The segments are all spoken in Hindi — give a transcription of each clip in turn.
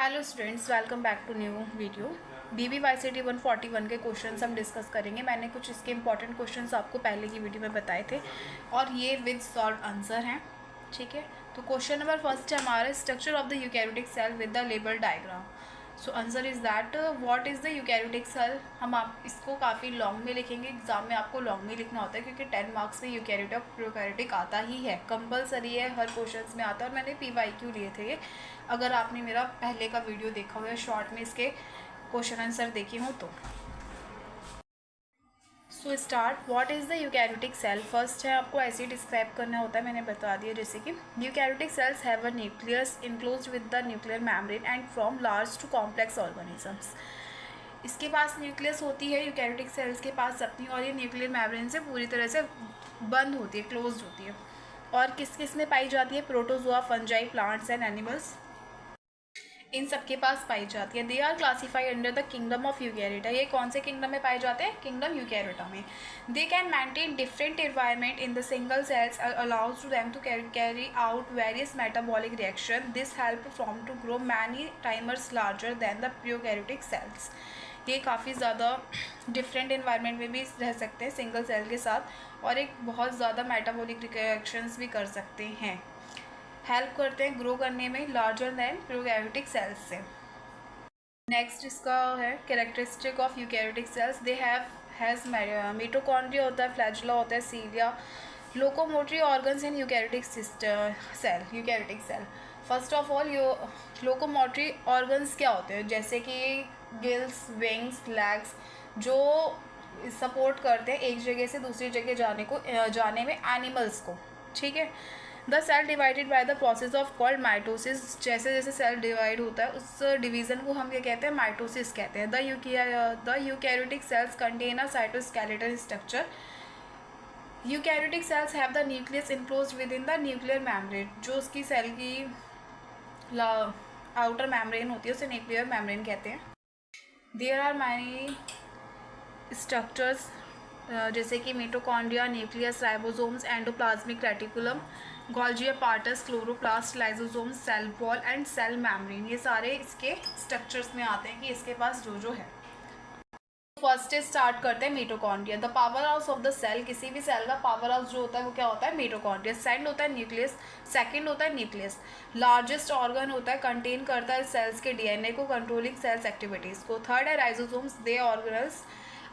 Hello students, welcome back to new video. BBYCT 141 के क्वेश्चंस हम डिस्कस करेंगे। मैंने कुछ इसके इंपॉर्टेंट क्वेश्चंस आपको पहले की वीडियो में बताए थे और ये विद सॉल्व आंसर हैं। ठीक है, तो क्वेश्चन नंबर फर्स्ट है हमारा, structure of the eukaryotic cell with the label diagram. So answer is that what is the eukaryotic cell. हम आप इसको काफ़ी लॉन्ग में लिखेंगे, एग्जाम में आपको लॉन्ग में लिखना होता है क्योंकि 10 मार्क्स में यूकैरियोटिक प्रोकैरियोटिक आता ही है, कंपलसरी है, हर क्वेश्चन में आता है। और मैंने PYQ लिए थे ये, अगर आपने मेरा पहले का वीडियो देखा हुआ है शॉर्ट में इसके क्वेश्चन आंसर देखे हो तो। So start, what is the eukaryotic cell. First है आपको ऐसे ही डिस्क्राइब करना होता है, मैंने बता दिया। जैसे कि eukaryotic cells have a nucleus enclosed with the nuclear membrane and from large to complex organisms. इसके पास न्यूक्लियस होती है यूकैरियोटिक सेल्स के पास अपनी, और ये न्यूक्लियर मेम्ब्रेन से पूरी तरह से बंद होती है, क्लोज्ड होती है। और किस किस में पाई जाती है? Protozoa, fungi, plants and animals, इन सब के पास पाई जाती है। They are classified under the kingdom of eukaryota. ये कौन से किंगडम में पाए जाते हैं? किंगडम यूकैरियोटा में। They can maintain different environment in the single cells allows to them to carry out various metabolic reaction. This help from to grow many timers larger than the prokaryotic cells. ये काफ़ी ज़्यादा डिफरेंट एनवायरनमेंट में भी रह सकते हैं सिंगल सेल के साथ, और एक बहुत ज़्यादा मेटाबॉलिक रिएक्शंस भी कर सकते हैं, हेल्प करते हैं ग्रो करने में लार्जर दैन प्रोकैरियोटिक सेल्स से। नेक्स्ट इसका है characteristic of eukaryotic cells. They has mitochondria होता है, फ्लैजुला होता है, cilia, locomotory organs in eukaryotic eukaryotic cell. First of all locomotory organs क्या होते हैं? जैसे कि गिल्स, विंग्स, लेग्स, जो सपोर्ट करते हैं एक जगह से दूसरी जगह जाने में एनिमल्स को। ठीक है, the cell divided by the process of called mitosis. जैसे जैसे सेल डिवाइड होता है उस डिवीजन को हम क्या कहते हैं? माइटोसिस कहते हैं। The eukaryotic cells contain a cytoskeletal structure. Eukaryotic cells have the nucleus enclosed with in the nuclear membrane. जो उसकी सेल की आउटर मेम्ब्रेन होती है उसे न्यूक्लियर मेम्ब्रेन कहते हैं। देयर आर मैनी स्ट्रक्चर्स जैसे कि mitochondria, nucleus, ribosomes, endoplasmic reticulum, Golgi apparatus, chloroplast, lysosomes, cell wall and cell membrane. ये सारे इसके स्ट्रक्चर्स में आते हैं कि इसके पास जो है। फर्स्ट स्टार्ट करते हैं mitochondria. The power house of the cell, किसी भी सेल का पावर हाउस जो होता है वो क्या होता है? मिटोकॉन्ड्रिया। सेंड होता है न्यूक्लियस, सेकंड होता है न्यूक्लियस। लार्जेस्ट ऑर्गन होता है, कंटेन करता है सेल्स के DNA को, कंट्रोलिंग सेल्स एक्टिविटीज को। थर्ड है ribosomes. They organelles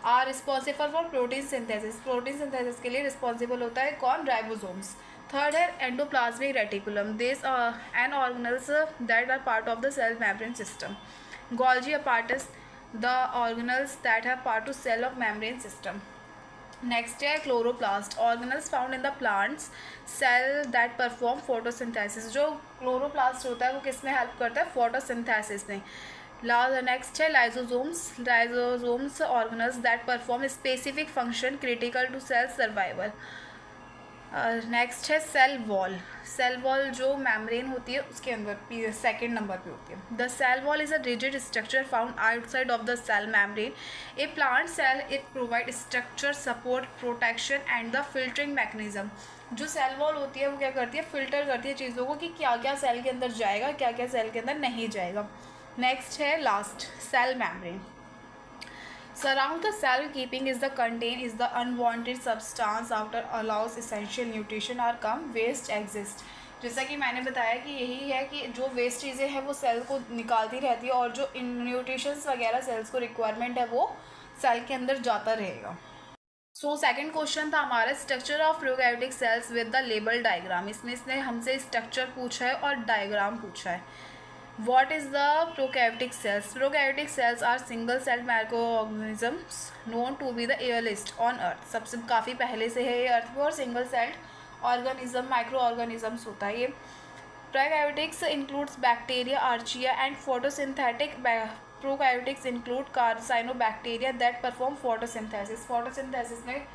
are responsible for protein synthesis. Protein synthesis के लिए रिस्पॉन्सिबल होता है कौन? राइबोसोम्स। थर्ड है endoplasmic reticulum. This an organelles that are part of the cell membrane system. Golgi apparatus, the organelles that have part to cell of membrane system. Next है chloroplast, organelles found in the plants cell that perform photosynthesis। जो chloroplast होता है वो किस में हेल्प करता है? photosynthesis में। नेक्स्ट है lysosomes. Lysosomes organelles that perform specific function critical to cell survival. Next है सेल वॉल। सेल वॉल जो मेम्ब्रेन होती है उसके अंदर सेकेंड नंबर पे होती है। The cell wall is a rigid structure found outside of the cell membrane. A plant cell it provide structure, support, protection and the filtering mechanism. जो सेल वॉल होती है वो क्या करती है? फिल्टर करती है चीज़ों को कि क्या क्या सेल के अंदर जाएगा, क्या क्या सेल के अंदर नहीं जाएगा। नेक्स्ट है last cell membrane. Surround the cell keeping is the contain is the unwanted substance after allows essential nutrition or come waste exist। जैसा कि मैंने बताया कि यही है कि जो वेस्ट चीज़ें हैं वो सेल को निकालती रहती है, और जो न्यूट्रिशंस वगैरह सेल्स को रिक्वायरमेंट है वो सेल के अंदर जाता रहेगा। सो सेकंड क्वेश्चन था हमारा, structure of prokaryotic sales with the label diagram. इसमें इसने हमसे स्ट्रक्चर पूछा है और डायग्राम पूछा है। What is the prokaryotic cells? Prokaryotic cells are single cell microorganisms known to be the earliest on earth। सबसे काफ़ी पहले से है ये अर्थ पे, और single celled organism, micro organisms होता है ये। Prokaryotics includes bacteria, archaea and photosynthetic. Prokaryotics include cyanobacteria that perform photosynthesis. Photosynthesis में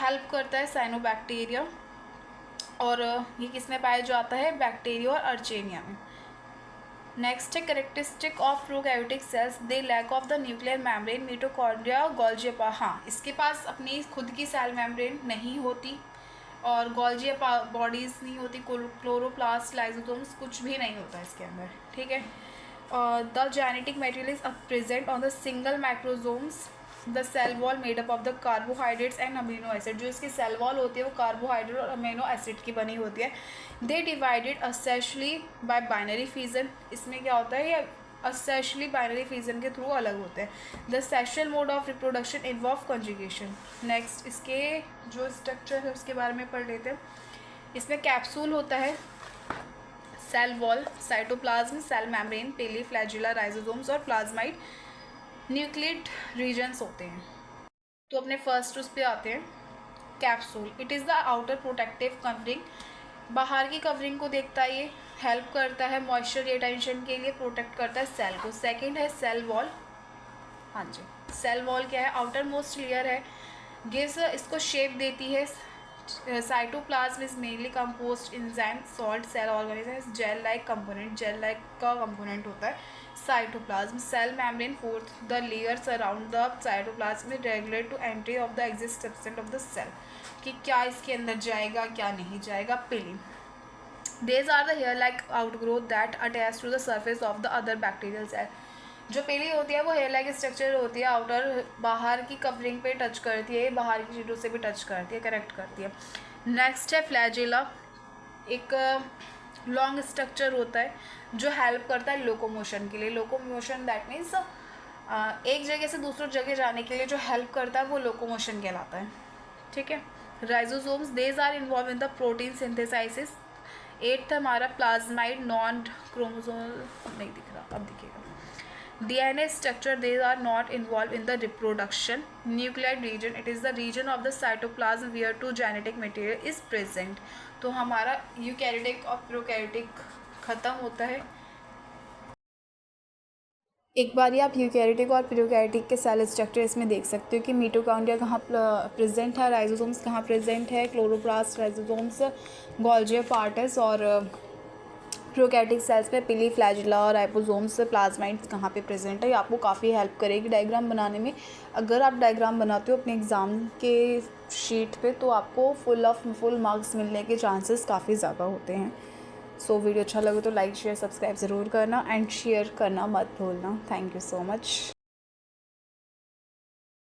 हेल्प करता है साइनोबैक्टीरिया, और ये किस में पाया जाता है? बैक्टीरिया और अर्चेनिया में। नेक्स्ट है characteristic of prokaryotic cells. They lack of the nuclear membrane, mitochondria, Golgi. हाँ, इसके पास अपनी खुद की सेल मेम्ब्रेन नहीं होती, और गोल्जी बॉडीज़ नहीं होती, क्लोरोप्लास्ट, लाइसोसोम्स कुछ भी नहीं होता इसके अंदर। ठीक है, the genetic material is present on the single microsomes the cell wall made up of the carbohydrates and amino acid. जो इसकी सेल वॉल होती है वो कार्बोहाइड्रेट और अमीनो एसिड की बनी होती है। They divided asexually by binary fission. इसमें क्या होता है, ये असेशली बाइनरी फिजन के थ्रू अलग होते हैं। The sexual mode of reproduction involve conjugation. Next इसके जो स्ट्रक्चर है उसके बारे में पढ़ लेते हैं। इसमें कैप्सूल होता है, cell wall, cytoplasm, cell membrane, pili, flagella, ribosomes और प्लाज्माइड न्यूक्लियड रीजन्स होते हैं। तो अपने फर्स्ट उस पे आते हैं, capsule. It is the outer protective covering. बाहर की कवरिंग को देखता है, ये हेल्प करता है मॉइस्चर रिटेंशन के लिए, प्रोटेक्ट करता है सेल को। सेकंड है सेल वॉल। हाँ जी, सेल वॉल क्या है, आउटर मोस्ट लेयर है, गिव्स, इसको शेप देती है। Cytoplasm is mainly composed enzyme, salt, cell organism, gel like component, gel like का कंपोनेंट होता है cytoplasm. Cell membrane, fourth the layers around the cytoplasm regulate to entry of the exist substance of the cell, कि क्या इसके अंदर जाएगा क्या नहीं जाएगा। पिली, these are the hair like outgrowth that attach to the surface of the other bacterial cell। जो पीली होती है वो हेयर लाइक स्ट्रक्चर होती है, आउटर बाहर की कवरिंग पे टच करती है, बाहर की चीज़ों से भी टच करती है, करेक्ट करती है। नेक्स्ट है फ्लैजिला। एक लॉन्ग स्ट्रक्चर होता है जो हेल्प करता है लोकोमोशन के लिए। लोकोमोशन दैट मीन्स एक जगह से दूसरी जगह जाने के लिए जो हेल्प करता है वो लोकोमोशन कहलाता है, ठीक है। Ribosomes, these are involve in the protein synthesis. Eighth हमारा प्लाज्माइड, नॉन क्रोमोसोमल, नहीं दिख रहा, अब दिखेगा। DNA structure, they are not involved in the reproduction. Nuclear region, it is the region of the cytoplasm where two genetic material is present। तो हमारा यूकैरियोटिक और प्रोकैरियोटिक ख़त्म होता है। एक बार ही आप यूकैरियोटिक और प्रोकैरियोटिक के सेल स्ट्रक्चर इसमें देख सकते हो कि मिटोकॉन्ड्रिया कहाँ प्रेजेंट है, राइजोसोम्स कहाँ प्रेजेंट है, क्लोरोप्लास्ट, राइजोसोम्स, गोल्जी पार्टस, और प्रोकैरियोटिक सेल्स में पिली, फ्लैजिला और राइबोसोम्स, प्लाज्माइड्स कहाँ पे प्रेजेंट है। ये आपको काफ़ी हेल्प करेगी डायग्राम बनाने में। अगर आप डायग्राम बनाते हो अपने एग्ज़ाम के शीट पे तो आपको फुल मार्क्स मिलने के चांसेस काफ़ी ज़्यादा होते हैं। सो वीडियो अच्छा लगे तो लाइक, शेयर, सब्सक्राइब ज़रूर करना एंड शेयर करना मत भूलना। Thank you so much.